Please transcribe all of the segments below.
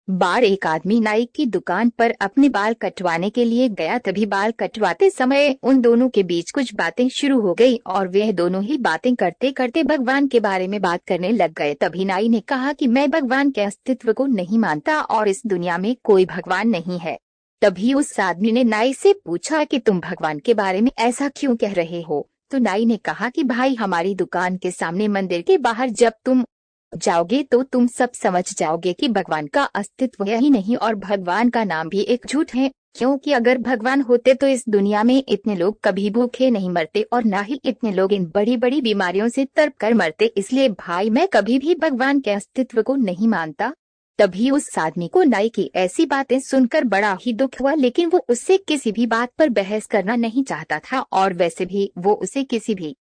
बार एक आदमी नाई की दुकान पर अपने बाल कटवाने के लिए गया। तभी बाल कटवाते समय उन दोनों के बीच कुछ बातें शुरू हो गई और वह दोनों ही बातें करते करते भगवान के बारे में बात करने लग गए। तभी नाई ने कहा कि मैं भगवान के अस्तित्व को नहीं मानता और इस दुनिया में कोई भगवान नहीं है। तभी उस आदमी ने नाई से पूछा कि तुम भगवान के बारे में ऐसा क्यों कह रहे हो। तो नाई ने कहा कि भाई, हमारी दुकान के सामने मंदिर के बाहर जब तुम जाओगे तो तुम सब समझ जाओगे कि भगवान का अस्तित्व है ही नहीं और भगवान का नाम भी एक झूठ है। क्योंकि अगर भगवान होते तो इस दुनिया में इतने लोग कभी भूखे नहीं मरते और ना ही इतने लोग इन बड़ी बड़ी बीमारियों से तड़प कर मरते। इसलिए भाई, मैं कभी भी भगवान के अस्तित्व को नहीं मानता। तभी उस आदमी को नाई की ऐसी बातें सुनकर बड़ा ही दुख हुआ, लेकिन वो उससे किसी भी बात पर बहस करना नहीं चाहता था और वैसे भी वो उसे किसी भी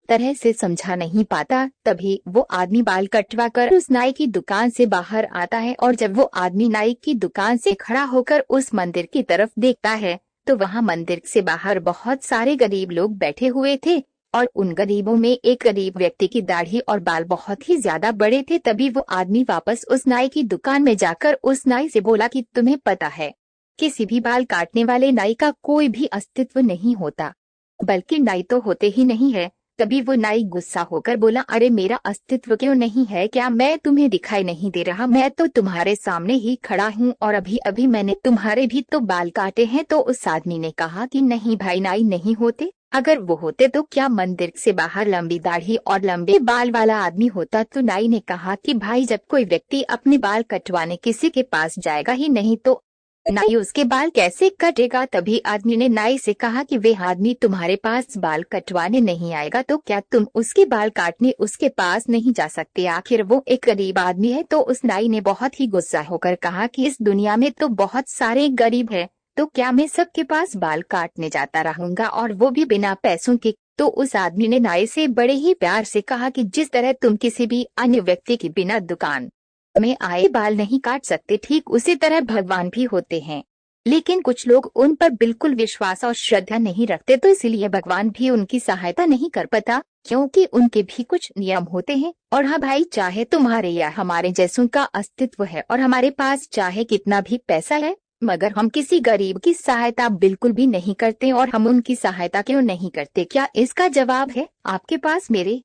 तरह से समझा नहीं पाता। तभी वो आदमी बाल कटवा कर उस नाई की दुकान से बाहर आता है और जब वो आदमी नाई की दुकान से खड़ा होकर उस मंदिर की तरफ देखता है तो वहाँ मंदिर से बाहर बहुत सारे गरीब लोग बैठे हुए थे और उन गरीबों में एक गरीब व्यक्ति की दाढ़ी और बाल बहुत ही ज्यादा बड़े थे। तभी वो आदमी वापस उस नाई की दुकान में जाकर उस नाई से बोला कि तुम्हें पता है, किसी भी बाल काटने वाले नाई का कोई भी अस्तित्व नहीं होता, बल्कि नाई तो होते ही नहीं है। तभी वो नाई गुस्सा होकर बोला, अरे मेरा अस्तित्व क्यों नहीं है? क्या मैं तुम्हें दिखाई नहीं दे रहा? मैं तो तुम्हारे सामने ही खड़ा हूँ और अभी अभी मैंने तुम्हारे भी तो बाल काटे हैं। तो उस आदमी ने कहा कि नहीं भाई, नाई नहीं होते। अगर वो होते तो क्या मंदिर से बाहर लंबी दाढ़ी और लंबे बाल वाला आदमी होता? तो नाई ने कहा कि भाई, जब कोई व्यक्ति अपने बाल कटवाने किसी के पास जाएगा ही नहीं तो नाई उसके बाल कैसे कटेगा? तभी आदमी ने नाई से कहा कि वे आदमी तुम्हारे पास बाल कटवाने नहीं आएगा तो क्या तुम उसके बाल काटने उसके पास नहीं जा सकते? आखिर वो एक गरीब आदमी है। तो उस नाई ने बहुत ही गुस्सा होकर कहा कि इस दुनिया में तो बहुत सारे गरीब हैं, तो क्या मैं सबके पास बाल काटने जाता रहूंगा और वो भी बिना पैसों के? तो उस आदमी ने नाई से बड़े ही प्यार से कहा कि जिस तरह तुम किसी भी अन्य व्यक्ति की बिना दुकान में आए बाल नहीं काट सकते, ठीक उसी तरह भगवान भी होते हैं, लेकिन कुछ लोग उन पर बिल्कुल विश्वास और श्रद्धा नहीं रखते, तो इसलिए भगवान भी उनकी सहायता नहीं कर पाता, क्योंकि उनके भी कुछ नियम होते हैं। और हाँ भाई, चाहे तुम्हारे या हमारे जैसों का अस्तित्व है और हमारे पास चाहे कितना भी पैसा है, मगर हम किसी गरीब की सहायता बिल्कुल भी नहीं करते। और हम उनकी सहायता क्यों नहीं करते? क्या इसका जवाब है आपके पास? मेरे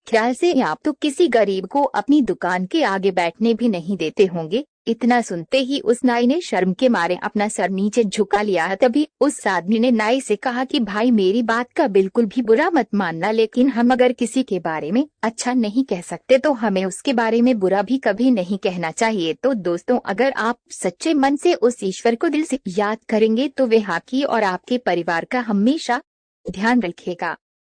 ख्याल से आप तो किसी गरीब को अपनी दुकान के आगे बैठने भी नहीं देते होंगे। इतना सुनते ही उस नाई ने शर्म के मारे अपना सर नीचे झुका लिया। तभी उस आदमी ने नाई से कहा कि भाई, मेरी बात का बिल्कुल भी बुरा मत मानना, लेकिन हम अगर किसी के बारे में अच्छा नहीं कह सकते तो हमें उसके बारे में बुरा भी कभी नहीं कहना चाहिए। तो दोस्तों, अगर आप सच्चे मन से उस ईश्वर को दिल से याद करेंगे तो वे आपकी और आपके परिवार का हमेशा ध्यान रखेगा।